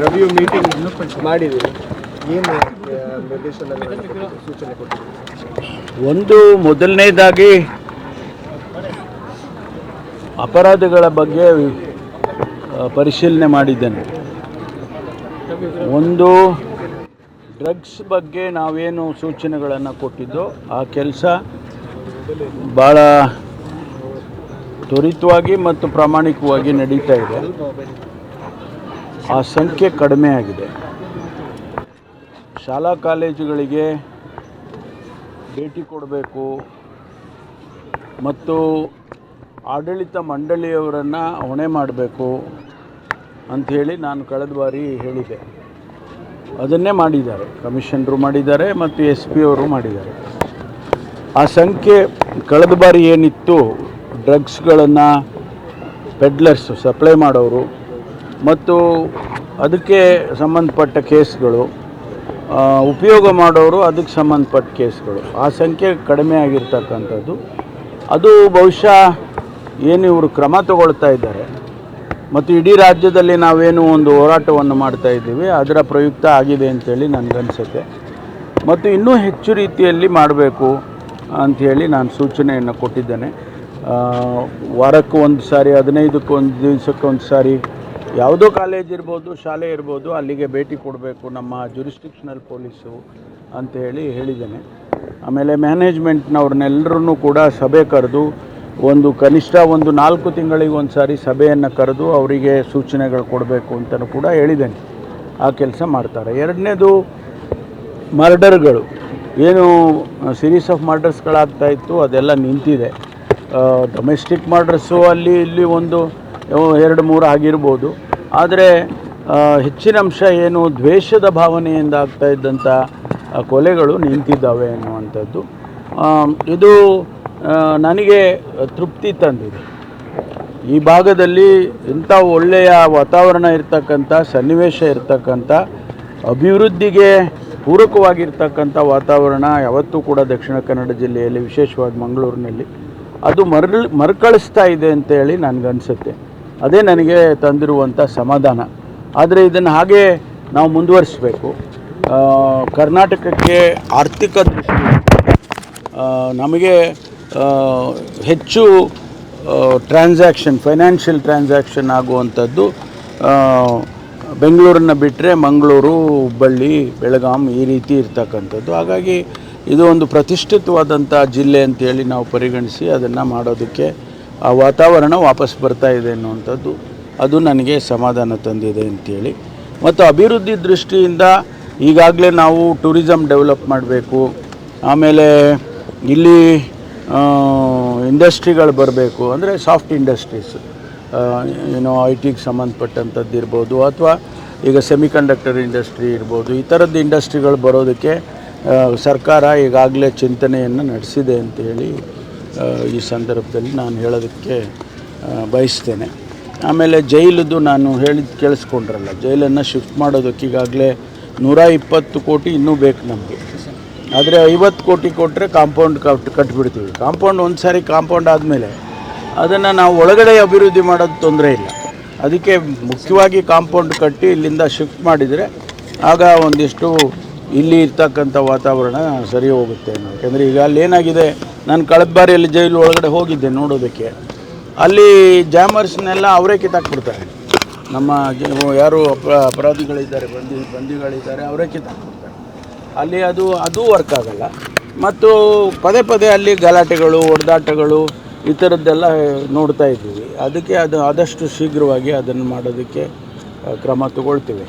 Review meeting ಮಾಡಿದ್ದೀವಿ. ಏನು ನಿರ್ದೇಶನಗಳನ್ನು ಸೂಚನೆ ಕೊಟ್ಟಿದ್ದೀವಿ? ಒಂದು ಮೊದಲನೇದಾಗಿ ಅಪರಾಧಗಳ ಬಗ್ಗೆ ಪರಿಶೀಲನೆ ಮಾಡಿದ್ದೇನೆ. ಒಂದು ಡ್ರಗ್ಸ್ ಬಗ್ಗೆ ನಾವೇನು ಸೂಚನೆಗಳನ್ನು ಕೊಟ್ಟಿದ್ದೋ ಆ ಕೆಲಸ ಭಾಳ ತ್ವರಿತವಾಗಿ ಮತ್ತು ಪ್ರಾಮಾಣಿಕವಾಗಿ ನಡೀತಾ ಇದೆ. ಆ ಸಂಖ್ಯೆ ಕಡಿಮೆ ಆಗಿದೆ. ಶಾಲಾ ಕಾಲೇಜುಗಳಿಗೆ ಭೇಟಿ ಕೊಡಬೇಕು ಮತ್ತು ಆಡಳಿತ ಮಂಡಳಿಯವರನ್ನು ಹೊಣೆ ಮಾಡಬೇಕು ಅಂಥೇಳಿ ನಾನು ಕಳೆದ ಬಾರಿ ಹೇಳಿದೆ. ಅದನ್ನೇ ಮಾಡಿದ್ದಾರೆ, ಕಮಿಷನರು ಮಾಡಿದ್ದಾರೆ ಮತ್ತು SP ಅವರು ಮಾಡಿದ್ದಾರೆ. ಆ ಸಂಖ್ಯೆ ಕಳೆದ ಬಾರಿ ಏನಿತ್ತು, ಡ್ರಗ್ಸ್ಗಳನ್ನು ಪೆಡ್ಲರ್ಸು ಸಪ್ಲೈ ಮಾಡೋರು ಮತ್ತು ಅದಕ್ಕೆ ಸಂಬಂಧಪಟ್ಟ ಕೇಸ್ಗಳು, ಉಪಯೋಗ ಮಾಡೋರು ಅದಕ್ಕೆ ಸಂಬಂಧಪಟ್ಟ ಕೇಸ್ಗಳು, ಆ ಸಂಖ್ಯೆ ಕಡಿಮೆ ಆಗಿರ್ತಕ್ಕಂಥದ್ದು. ಅದು ಬಹುಶಃ ಏನು ಇವರು ಕ್ರಮ ತಗೊಳ್ತಾ ಇದ್ದಾರೆ ಮತ್ತು ಇಡೀ ರಾಜ್ಯದಲ್ಲಿ ನಾವೇನು ಒಂದು ಹೋರಾಟವನ್ನು ಮಾಡ್ತಾ ಇದ್ದೀವಿ ಅದರ ಪ್ರಯುಕ್ತ ಆಗಿದೆ ಅಂತೇಳಿ ನನಗನ್ಸುತ್ತೆ. ಮತ್ತು ಇನ್ನೂ ಹೆಚ್ಚು ರೀತಿಯಲ್ಲಿ ಮಾಡಬೇಕು ಅಂಥೇಳಿ ನಾನು ಸೂಚನೆಯನ್ನು ಕೊಟ್ಟಿದ್ದೇನೆ. ವಾರಕ್ಕೆ ಒಂದು ಸಾರಿ, 15ಕ್ಕೆ ಒಂದು ದಿವಸಕ್ಕೆ ಒಂದು ಸಾರಿ ಯಾವುದೋ ಕಾಲೇಜ್ ಇರ್ಬೋದು, ಶಾಲೆ ಇರ್ಬೋದು, ಅಲ್ಲಿಗೆ ಭೇಟಿ ಕೊಡಬೇಕು ನಮ್ಮ ಜುರಿಸ್ಟಿಕ್ಷನಲ್ ಪೊಲೀಸು ಅಂಥೇಳಿ ಹೇಳಿದ್ದೇನೆ. ಆಮೇಲೆ ಮ್ಯಾನೇಜ್ಮೆಂಟ್ನವ್ರನ್ನೆಲ್ಲರೂ ಕೂಡ ಸಭೆ ಕರೆದು ಕನಿಷ್ಠ 4 ತಿಂಗಳಿಗೆ ಒಂದು ಸಾರಿ ಸಭೆಯನ್ನು ಕರೆದು ಅವರಿಗೆ ಸೂಚನೆಗಳು ಕೊಡಬೇಕು ಅಂತಲೂ ಕೂಡ ಹೇಳಿದ್ದೇನೆ. ಆ ಕೆಲಸ ಮಾಡ್ತಾರೆ. ಎರಡನೇದು ಮರ್ಡರ್ಗಳು, ಏನು ಸೀರೀಸ್ ಆಫ್ ಮರ್ಡರ್ಸ್ಗಳಾಗ್ತಾಯಿತ್ತು ಅದೆಲ್ಲ ನಿಂತಿದೆ. ಡೊಮೆಸ್ಟಿಕ್ ಮರ್ಡರ್ಸು ಅಲ್ಲಿ ಇಲ್ಲಿ 1-2-3 ಆಗಿರ್ಬೋದು. ಆದರೆ ಹೆಚ್ಚಿನ ಅಂಶ ಏನು ದ್ವೇಷದ ಭಾವನೆಯಿಂದ ಆಗ್ತಾ ಇದ್ದಂಥ ಕೊಲೆಗಳು ನಿಂತಿದ್ದಾವೆ ಅನ್ನುವಂಥದ್ದು. ಇದು ನನಗೆ ತೃಪ್ತಿ ತಂದಿದೆ. ಈ ಭಾಗದಲ್ಲಿ ಇಂಥ ಒಳ್ಳೆಯ ವಾತಾವರಣ ಇರ್ತಕ್ಕಂಥ, ಸನ್ನಿವೇಶ ಇರ್ತಕ್ಕಂಥ, ಅಭಿವೃದ್ಧಿಗೆ ಪೂರಕವಾಗಿರ್ತಕ್ಕಂಥ ವಾತಾವರಣ ಯಾವತ್ತೂ ಕೂಡ ದಕ್ಷಿಣ ಕನ್ನಡ ಜಿಲ್ಲೆಯಲ್ಲಿ, ವಿಶೇಷವಾಗಿ ಮಂಗಳೂರಿನಲ್ಲಿ ಅದು ಮರುಕಳಿಸ್ತಾ ಇದೆ ಅಂತೇಳಿ ನನಗನ್ಸುತ್ತೆ. ಅದೇ ನನಗೆ ತಂದಿರುವಂಥ ಸಮಾಧಾನ. ಆದರೆ ಇದನ್ನು ಹಾಗೆ ನಾವು ಮುಂದುವರಿಸಬೇಕು. ಕರ್ನಾಟಕಕ್ಕೆ ಆರ್ಥಿಕ ದೃಷ್ಟಿ ನಮಗೆ ಹೆಚ್ಚು ಫೈನಾನ್ಷಿಯಲ್ ಟ್ರಾನ್ಸಾಕ್ಷನ್ ಆಗುವಂಥದ್ದು ಬೆಂಗಳೂರನ್ನು ಬಿಟ್ಟರೆ ಮಂಗಳೂರು, ಹುಬ್ಬಳ್ಳಿ, ಬೆಳಗಾಂ ಈ ರೀತಿ ಇರ್ತಕ್ಕಂಥದ್ದು. ಹಾಗಾಗಿ ಇದು ಒಂದು ಪ್ರತಿಷ್ಠಿತವಾದಂಥ ಜಿಲ್ಲೆ ಅಂತೇಳಿ ನಾವು ಪರಿಗಣಿಸಿ ಅದನ್ನು ಮಾಡೋದಕ್ಕೆ ಆ ವಾತಾವರಣ ವಾಪಸ್ ಬರ್ತಾ ಇದೆ ಅನ್ನುವಂಥದ್ದು ಅದು ನನಗೆ ಸಮಾಧಾನ ತಂದಿದೆ ಅಂತೇಳಿ. ಮತ್ತು ಅಭಿವೃದ್ಧಿ ದೃಷ್ಟಿಯಿಂದ ಈಗಾಗಲೇ ನಾವು ಟೂರಿಸಮ್ ಡೆವಲಪ್ ಮಾಡಬೇಕು. ಆಮೇಲೆ ಇಲ್ಲಿ ಇಂಡಸ್ಟ್ರಿಗಳು ಬರಬೇಕು. ಅಂದರೆ ಸಾಫ್ಟ್ ಇಂಡಸ್ಟ್ರೀಸ್, IT ಸಂಬಂಧಪಟ್ಟಂಥದ್ದು ಇರ್ಬೋದು, ಅಥವಾ ಈಗ ಸೆಮಿಕಂಡಕ್ಟರ್ ಇಂಡಸ್ಟ್ರಿ ಇರ್ಬೋದು, ಈ ಥರದ್ದು ಇಂಡಸ್ಟ್ರಿಗಳು ಬರೋದಕ್ಕೆ ಸರ್ಕಾರ ಈಗಾಗಲೇ ಚಿಂತನೆಯನ್ನು ನಡೆಸಿದೆ ಅಂತೇಳಿ ಈ ಸಂದರ್ಭದಲ್ಲಿ ನಾನು ಹೇಳೋದಕ್ಕೆ ಬಯಸ್ತೇನೆ. ಆಮೇಲೆ ಜೈಲದ್ದು ನಾನು ಹೇಳಿದ್ದು ಕೇಳಿಸ್ಕೊಂಡ್ರಲ್ಲ, ಜೈಲನ್ನು ಶಿಫ್ಟ್ ಮಾಡೋದಕ್ಕೆ ಈಗಾಗಲೇ 120 ಕೋಟಿ ಇನ್ನೂ ಬೇಕು ನಮಗೆ. ಆದರೆ 50 ಕೋಟಿ ಕೊಟ್ಟರೆ ಕಾಂಪೌಂಡ್ ಕಟ್ಟಿಬಿಡ್ತೀವಿ. ಒಂದು ಸಾರಿ ಕಾಂಪೌಂಡ್ ಆದಮೇಲೆ ಅದನ್ನು ನಾವು ಒಳಗಡೆ ಅಭಿವೃದ್ಧಿ ಮಾಡೋದು ತೊಂದರೆ ಇಲ್ಲ. ಅದಕ್ಕೆ ಮುಖ್ಯವಾಗಿ ಕಾಂಪೌಂಡ್ ಕಟ್ಟಿ ಇಲ್ಲಿಂದ ಶಿಫ್ಟ್ ಮಾಡಿದರೆ ಆಗ ಒಂದಿಷ್ಟು ಇಲ್ಲಿ ಇರ್ತಕ್ಕಂಥ ವಾತಾವರಣ ಸರಿ ಹೋಗುತ್ತೆ. ಯಾಕೆಂದರೆ ಈಗ ಅಲ್ಲಿ ಏನಾಗಿದೆ, ನಾನು ಕಳೆದ ಬಾರಿಯಲ್ಲಿ ಜೈಲು ಒಳಗಡೆ ಹೋಗಿದ್ದೆ ನೋಡೋದಕ್ಕೆ. ಅಲ್ಲಿ ಜಾಮರ್ಸ್ನೆಲ್ಲ ಅವರೇ ಕಿತ್ತಾಕ್ಬಿಡ್ತಾರೆ. ನಮ್ಮ ಯಾರು ಅಪರಾಧಿಗಳಿದ್ದಾರೆ, ಬಂದಿಗಳಿದ್ದಾರೆ, ಅವರೇ ಕಿತ್ತಾಕ್ಬಿಡ್ತಾರೆ. ಅಲ್ಲಿ ಅದು ವರ್ಕ್ ಆಗಲ್ಲ. ಮತ್ತು ಪದೇ ಅಲ್ಲಿ ಗಲಾಟೆಗಳು, ಹೊಡೆದಾಟಗಳು ಈ ಥರದ್ದೆಲ್ಲ ನೋಡ್ತಾ ಇದ್ದೀವಿ. ಅದಕ್ಕೆ ಆದಷ್ಟು ಶೀಘ್ರವಾಗಿ ಅದನ್ನು ಮಾಡೋದಕ್ಕೆ ಕ್ರಮ ತಗೊಳ್ತೀವಿ.